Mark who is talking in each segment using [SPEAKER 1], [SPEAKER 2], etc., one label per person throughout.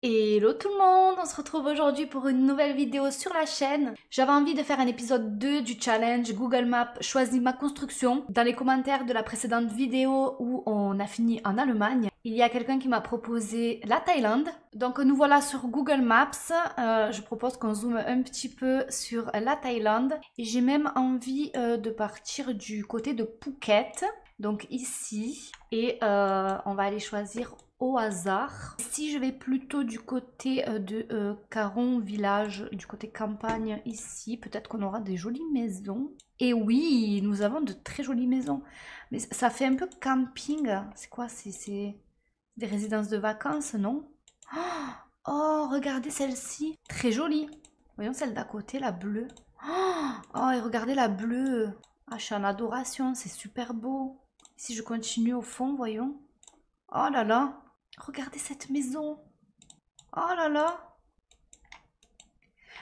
[SPEAKER 1] Hello tout le monde, on se retrouve aujourd'hui pour une nouvelle vidéo sur la chaîne. J'avais envie de faire un épisode 2 du challenge Google Maps choisis ma construction. Dans les commentaires de la précédente vidéo où on a fini en Allemagne, il y a quelqu'un qui m'a proposé la Thaïlande. Donc nous voilà sur Google Maps. Je propose qu'on zoome un petit peu sur la Thaïlande. Et j'ai même envie de partir du côté de Phuket. Donc ici. Et on va aller choisir au hasard. Si je vais plutôt du côté de Caron village, du côté campagne ici, peut-être qu'on aura des jolies maisons. Et oui, nous avons de très jolies maisons. Mais ça fait un peu camping. C'est quoi? C'est des résidences de vacances, non? Oh, regardez celle-ci. Très jolie. Voyons celle d'à côté, la bleue. Oh, et regardez la bleue. Ah, je suis en adoration, c'est super beau. Si je continue au fond, voyons. Oh là là. Regardez cette maison. Oh là là.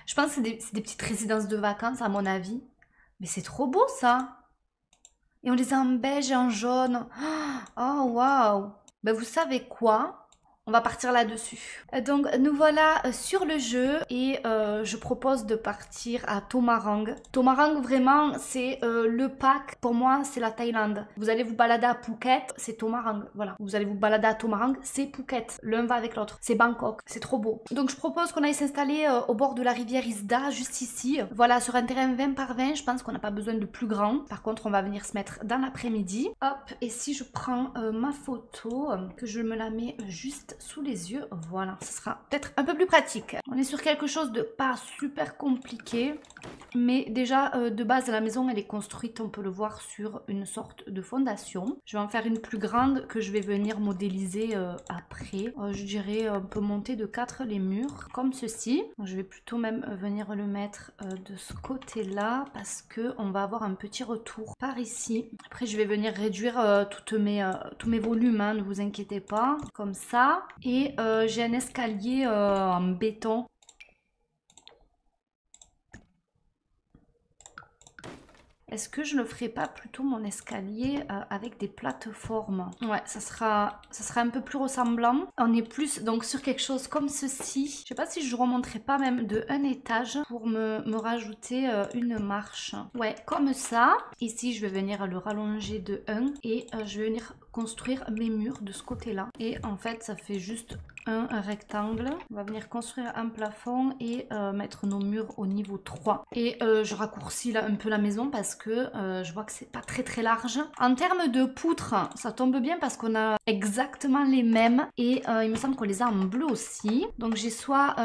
[SPEAKER 1] Je pense que c'est des petites résidences de vacances à mon avis. Mais c'est trop beau ça. Et on les a en beige et en jaune. Oh waouh. Ben vous savez quoi? On va partir là-dessus. Donc nous voilà sur le jeu et je propose de partir à Tomarang. Tomarang vraiment c'est le pack, pour moi c'est la Thaïlande. Vous allez vous balader à Phuket, c'est Tomarang, voilà. Vous allez vous balader à Tomarang, c'est Phuket. L'un va avec l'autre, c'est Bangkok, c'est trop beau. Donc je propose qu'on aille s'installer au bord de la rivière Isda, juste ici. Voilà, sur un terrain 20 par 20, je pense qu'on n'a pas besoin de plus grand. Par contre on va venir se mettre dans l'après-midi. Hop, et si je prends ma photo, que je me la mets juste sous les yeux, voilà, ce sera peut-être un peu plus pratique. On est sur quelque chose de pas super compliqué, mais déjà de base la maison elle est construite, on peut le voir sur une sorte de fondation. Je vais en faire une plus grande que je vais venir modéliser après. Je dirais on peut monter de 4 les murs comme ceci. Je vais plutôt même venir le mettre de ce côté là parce que on va avoir un petit retour par ici. Après je vais venir réduire tous mes volumes, hein, ne vous inquiétez pas, comme ça. Et j'ai un escalier en béton. Est-ce que je ne ferai pas plutôt mon escalier avec des plateformes? Ouais, ça sera un peu plus ressemblant. On est plus donc sur quelque chose comme ceci. Je sais pas si je remonterai pas même de un étage pour me rajouter une marche. Ouais, comme ça. Ici, je vais venir le rallonger de 1 et je vais venir construire mes murs de ce côté-là. Et en fait, ça fait juste un rectangle. On va venir construire un plafond et mettre nos murs au niveau 3. Et je raccourcis là un peu la maison parce que je vois que c'est pas très large. En termes de poutres, ça tombe bien parce qu'on a exactement les mêmes et il me semble qu'on les a en bleu aussi. Donc j'ai soit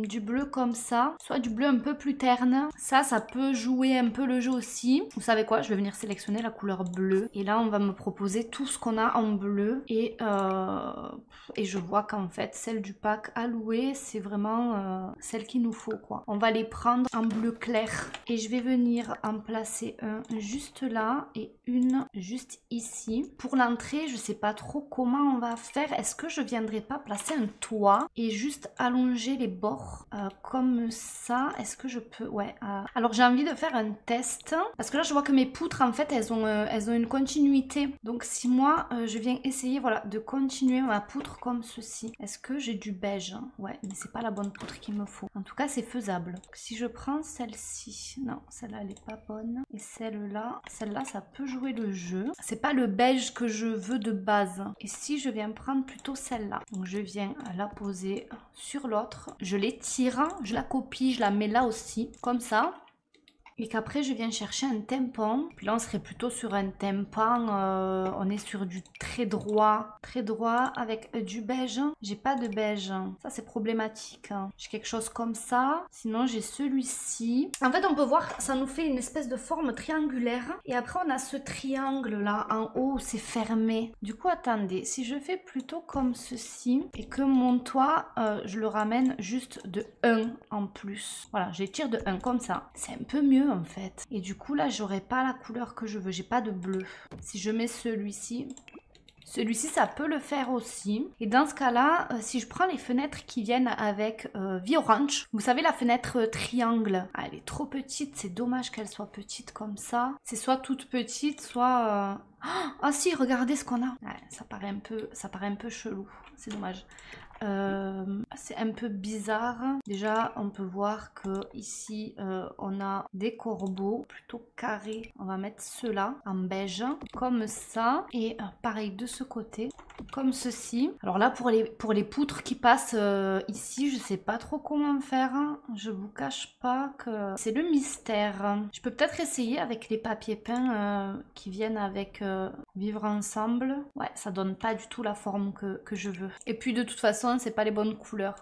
[SPEAKER 1] du bleu comme ça, soit du bleu un peu plus terne. Ça peut jouer un peu le jeu aussi. Vous savez quoi? Je vais venir sélectionner la couleur bleue et là on va me proposer tout ce qu'on a en bleu et je vois qu'en fait celle du pack à louer c'est vraiment celle qu'il nous faut quoi. On va les prendre en bleu clair et je vais venir en placer un juste là et une juste ici. Pour l'entrée je sais pas trop comment on va faire. Est-ce que je viendrai pas placer un toit et juste allonger les bords comme ça? Est-ce que je peux? Ouais. Alors j'ai envie de faire un test parce que là je vois que mes poutres en fait elles ont une continuité. Donc si moi je viens essayer voilà de continuer ma poutre comme ceci. Est-ce que j'ai du beige? Ouais, mais c'est pas la bonne poutre qu'il me faut. En tout cas, c'est faisable. Donc, si je prends celle-ci, non, celle-là, elle est pas bonne. Et celle-là, ça peut jouer le jeu. C'est pas le beige que je veux de base. Et si je viens prendre plutôt celle-là, donc je viens la poser sur l'autre, je l'étire, je la copie, je la mets là aussi, comme ça. Et qu'après je viens chercher un tympan. Puis là on serait plutôt sur un tympan, on est sur du très droit avec du beige. J'ai pas de beige, ça c'est problématique. J'ai quelque chose comme ça, sinon j'ai celui-ci. En fait on peut voir, ça nous fait une espèce de forme triangulaire. Et après on a ce triangle là en haut où c'est fermé. Du coup attendez, si je fais plutôt comme ceci et que mon toit, je le ramène juste de 1 en plus. Voilà, je l'étire de 1 comme ça. C'est un peu mieux en fait. Et du coup là j'aurai pas la couleur que je veux, j'ai pas de bleu. Si je mets celui-ci ça peut le faire aussi. Et dans ce cas-là, si je prends les fenêtres qui viennent avec V-Orange, vous savez la fenêtre triangle, elle est trop petite, c'est dommage qu'elle soit petite comme ça. C'est soit toute petite, soit... Ah si, regardez ce qu'on a. Ouais, ça paraît un peu chelou, c'est dommage. c'est un peu bizarre. Déjà, on peut voir que ici, on a des corbeaux plutôt carrés. On va mettre ceux-là en beige, comme ça. Et pareil de ce côté, comme ceci. Alors là, pour les poutres qui passent ici, je sais pas trop comment faire. Je vous cache pas que c'est le mystère. Je peux peut-être essayer avec les papiers peints qui viennent avec vivre ensemble. Ouais, ça donne pas du tout la forme que je veux. Et puis de toute façon, c'est pas les bonnes couleurs.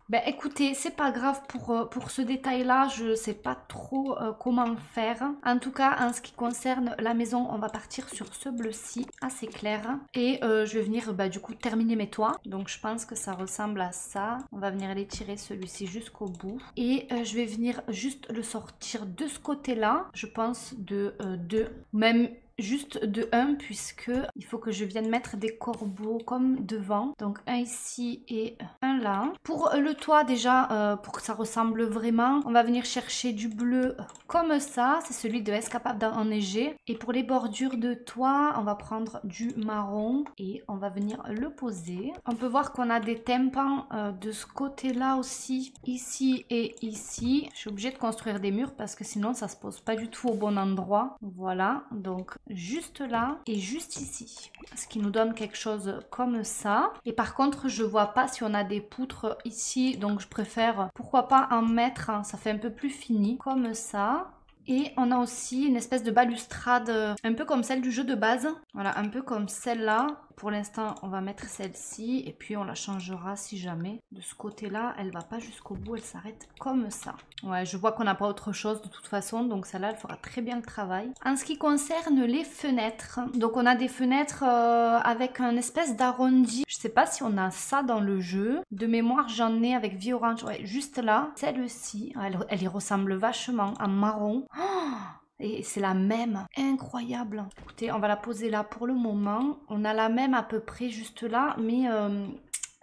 [SPEAKER 1] Ben écoutez, c'est pas grave pour ce détail-là, je sais pas trop comment faire. En tout cas, en ce qui concerne la maison, on va partir sur ce bleu-ci, assez clair. Et je vais venir du coup terminer mes toits. Donc je pense que ça ressemble à ça. On va venir les tirer celui-ci jusqu'au bout. Et je vais venir juste le sortir de ce côté-là. Je pense de 2, même juste de 1 puisque il faut que je vienne mettre des corbeaux comme devant. Donc un ici et un là. Pour le toit déjà, pour que ça ressemble vraiment, on va venir chercher du bleu comme ça. C'est celui de Escapade d'Enneigé. Et pour les bordures de toit, on va prendre du marron et on va venir le poser. On peut voir qu'on a des tympans de ce côté-là aussi, ici et ici. Je suis obligée de construire des murs parce que sinon ça se pose pas du tout au bon endroit. Voilà, donc juste là et juste ici, ce qui nous donne quelque chose comme ça. Et par contre je vois pas si on a des poutres ici, donc je préfère pourquoi pas en mettre, hein, ça fait un peu plus fini comme ça. Et on a aussi une espèce de balustrade un peu comme celle du jeu de base, voilà, un peu comme celle-là. Pour l'instant, on va mettre celle-ci et puis on la changera si jamais. De ce côté-là, elle va pas jusqu'au bout, elle s'arrête comme ça. Ouais, je vois qu'on n'a pas autre chose de toute façon, donc celle-là, elle fera très bien le travail. En ce qui concerne les fenêtres, donc on a des fenêtres avec un espèce d'arrondi. Je sais pas si on a ça dans le jeu. De mémoire, j'en ai avec vie orange, ouais, juste là. Celle-ci, elle y ressemble vachement en marron. Oh, et c'est la même, incroyable. Écoutez, on va la poser là pour le moment. On a la même à peu près juste là, mais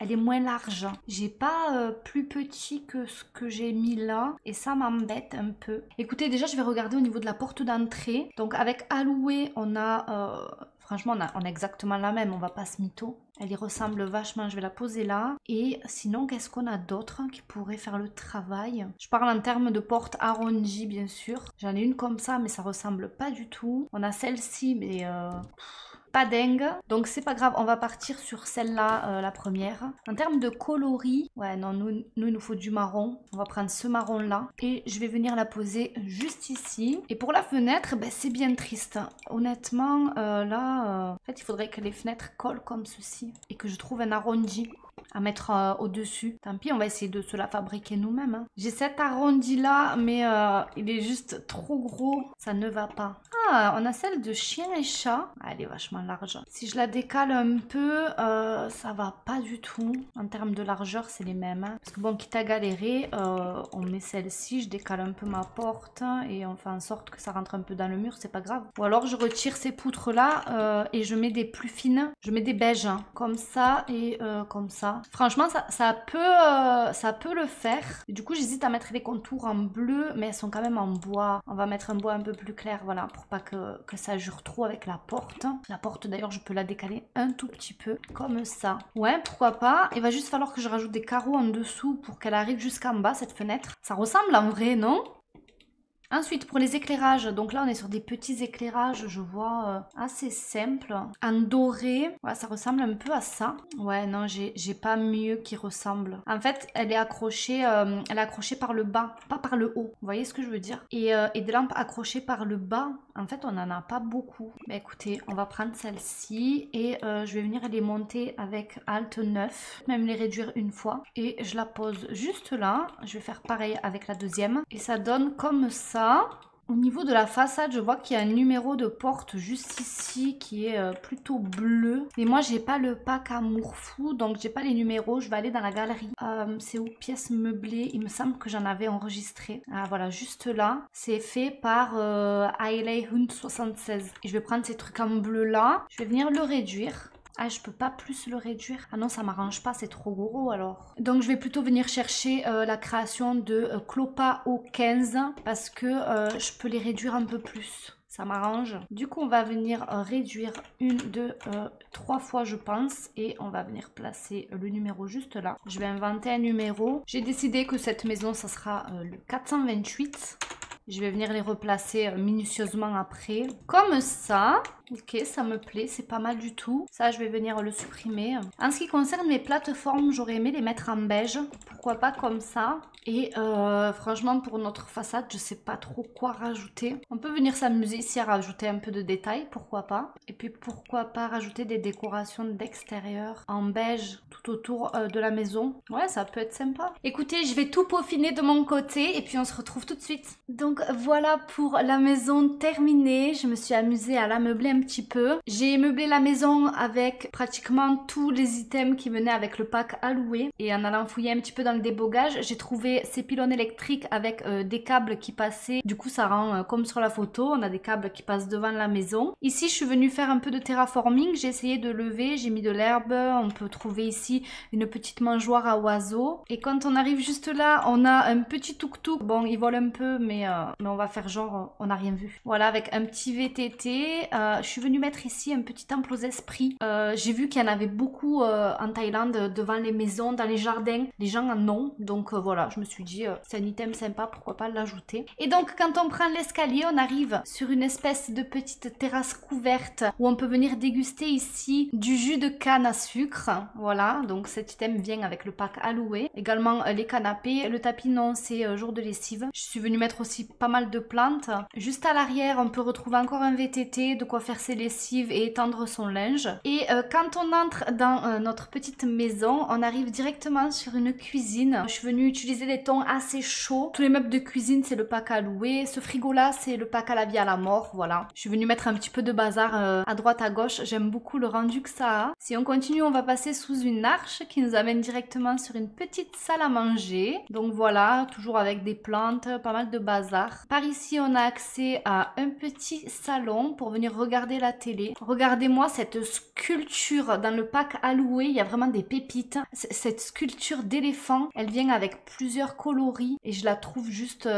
[SPEAKER 1] elle est moins large. J'ai pas plus petit que ce que j'ai mis là et ça m'embête un peu. Écoutez, déjà je vais regarder au niveau de la porte d'entrée. Donc avec Aloué, on a... franchement, on a exactement la même, on va pas se mytho. Elle y ressemble vachement, je vais la poser là. Et sinon, qu'est-ce qu'on a d'autre qui pourrait faire le travail? Je parle en termes de porte arrondie, bien sûr. J'en ai une comme ça, mais ça ressemble pas du tout. On a celle-ci, mais... pas dingue, donc c'est pas grave, on va partir sur celle-là, la première. En termes de coloris, ouais non, nous il nous faut du marron, on va prendre ce marron là et je vais venir la poser juste ici. Et pour la fenêtre, ben, c'est bien triste, honnêtement, là, en fait il faudrait que les fenêtres collent comme ceci et que je trouve un arrondi à mettre au-dessus. Tant pis, on va essayer de se la fabriquer nous-mêmes. Hein. J'ai cet arrondi là, mais il est juste trop gros. Ça ne va pas. Ah, on a celle de chien et chat. Ah, elle est vachement large. Si je la décale un peu, ça va pas du tout. En termes de largeur, c'est les mêmes. Hein. Parce que bon, quitte à galérer, on met celle-ci, je décale un peu ma porte et on fait en sorte que ça rentre un peu dans le mur, c'est pas grave. Ou alors je retire ces poutres là et je mets des plus fines. Je mets des beiges, hein, comme ça et comme ça. Franchement, ça peut le faire. Et du coup, j'hésite à mettre les contours en bleu, mais elles sont quand même en bois. On va mettre un bois un peu plus clair, voilà, pour pas que ça jure trop avec la porte. La porte, d'ailleurs, je peux la décaler un tout petit peu, comme ça. Ouais, pourquoi pas. Il va juste falloir que je rajoute des carreaux en dessous pour qu'elle arrive jusqu'en bas, cette fenêtre. Ça ressemble en vrai, non ? Ensuite, pour les éclairages, donc là on est sur des petits éclairages, je vois, assez simples. En doré, ouais, ça ressemble un peu à ça. Ouais, non, j'ai pas mieux qui ressemble. En fait, elle est accrochée par le bas, pas par le haut. Vous voyez ce que je veux dire? Et des lampes accrochées par le bas, en fait, on en a pas beaucoup. Bah écoutez, on va prendre celle-ci et je vais venir les monter avec Alt 9, même les réduire une fois. Et je la pose juste là. Je vais faire pareil avec la deuxième. Et ça donne comme ça. Au niveau de la façade, je vois qu'il y a un numéro de porte juste ici qui est plutôt bleu. Mais moi, j'ai pas le pack amour fou, donc j'ai pas les numéros. Je vais aller dans la galerie. C'est où? Pièces meublées. Il me semble que j'en avais enregistré. Ah voilà, juste là. C'est fait par Hailey Hunt 76. Et je vais prendre ces trucs en bleu là. Je vais venir le réduire. Ah, je peux pas plus le réduire. Ah non, ça m'arrange pas, c'est trop gros alors. Donc je vais plutôt venir chercher la création de Clopa O15 parce que je peux les réduire un peu plus. ça m'arrange. Du coup, on va venir réduire 1, 2, 3 fois, je pense. Et on va venir placer le numéro juste là. Je vais inventer un numéro. J'ai décidé que cette maison, ça sera le 428. Je vais venir les replacer minutieusement après. Comme ça. Ok, ça me plaît, c'est pas mal du tout. Ça, je vais venir le supprimer. En ce qui concerne mes plateformes, j'aurais aimé les mettre en beige. Pourquoi pas comme ça. Et franchement, pour notre façade, je sais pas trop quoi rajouter. On peut venir s'amuser ici à rajouter un peu de détails, pourquoi pas. Et puis pourquoi pas rajouter des décorations d'extérieur en beige tout autour de la maison. Ouais, ça peut être sympa. Écoutez, je vais tout peaufiner de mon côté et puis on se retrouve tout de suite. Donc voilà pour la maison terminée. Je me suis amusée à la meubler un petit peu. J'ai meublé la maison avec pratiquement tous les items qui venaient avec le pack à louer. Et en allant fouiller un petit peu dans le débogage, j'ai trouvé ces pylônes électriques avec des câbles qui passaient. Du coup, ça rend comme sur la photo. On a des câbles qui passent devant la maison. Ici, je suis venue faire un peu de terraforming. J'ai essayé de lever, j'ai mis de l'herbe. On peut trouver ici une petite mangeoire à oiseaux. Et quand on arrive juste là, on a un petit tuk-tuk. Bon, il vole un peu, mais on va faire genre, on n'a rien vu. Voilà, avec un petit VTT. Je suis venue mettre ici un petit temple aux esprits. J'ai vu qu'il y en avait beaucoup en Thaïlande, devant les maisons, dans les jardins. Les gens en ont. Donc voilà, je me suis dit, c'est un item sympa, pourquoi pas l'ajouter. Et donc, quand on prend l'escalier, on arrive sur une espèce de petite terrasse couverte où on peut venir déguster ici du jus de canne à sucre. Voilà, donc cet item vient avec le pack à louer. Également les canapés. Le tapis, non, c'est jour de lessive. Je suis venue mettre aussi pas mal de plantes. Juste à l'arrière, on peut retrouver encore un VTT, de quoi faire ses lessives et étendre son linge. Et quand on entre dans notre petite maison, on arrive directement sur une cuisine. Je suis venue utiliser des tons assez chauds. Tous les meubles de cuisine, c'est le pack à louer. Ce frigo-là, c'est le pack à la vie à la mort. Voilà. Je suis venue mettre un petit peu de bazar à droite, à gauche. J'aime beaucoup le rendu que ça a. Si on continue, on va passer sous une arche qui nous amène directement sur une petite salle à manger. Donc voilà, toujours avec des plantes, pas mal de bazar. Par ici, on a accès à un petit salon pour venir regarder la télé. Regardez-moi cette sculpture dans le pack à louer. Il y a vraiment des pépites. Cette sculpture d'éléphant, elle vient avec plusieurs coloris et je la trouve juste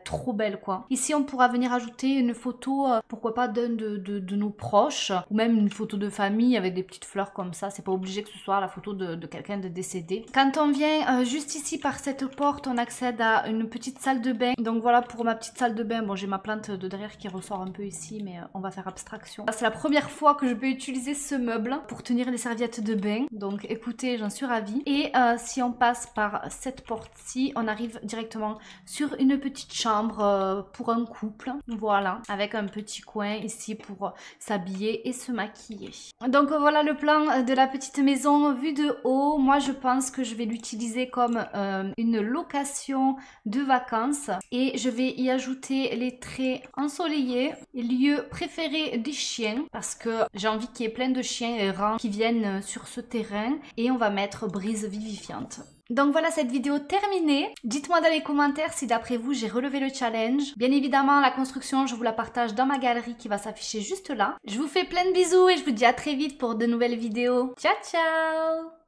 [SPEAKER 1] trop belle quoi. Ici, on pourra venir ajouter une photo, pourquoi pas d'un de nos proches ou même une photo de famille avec des petites fleurs comme ça. C'est pas obligé que ce soit la photo de quelqu'un de décédé. Quand on vient juste ici par cette porte, on accède à une petite salle de bain. Donc voilà pour ma petite salle de bain. Bon, j'ai ma plante de derrière qui ressort un peu ici, mais on va faire abstraction. C'est la première fois que je peux utiliser ce meuble pour tenir les serviettes de bain. Donc écoutez, j'en suis ravie. Et si on passe par cette porte-ci, on arrive directement sur une petite chambre pour un couple. Voilà, avec un petit coin ici pour s'habiller et se maquiller. Donc voilà le plan de la petite maison vue de haut. Moi, je pense que je vais l'utiliser comme une location de vacances et je vais y ajouter les traits ensoleillés, lieu préféré des chiens parce que j'ai envie qu'il y ait plein de chiens errants qui viennent sur ce terrain et on va mettre brise vivifiante. Donc voilà cette vidéo terminée. Dites-moi dans les commentaires si d'après vous j'ai relevé le challenge. Bien évidemment la construction je vous la partage dans ma galerie qui va s'afficher juste là. Je vous fais plein de bisous et je vous dis à très vite pour de nouvelles vidéos. Ciao ciao!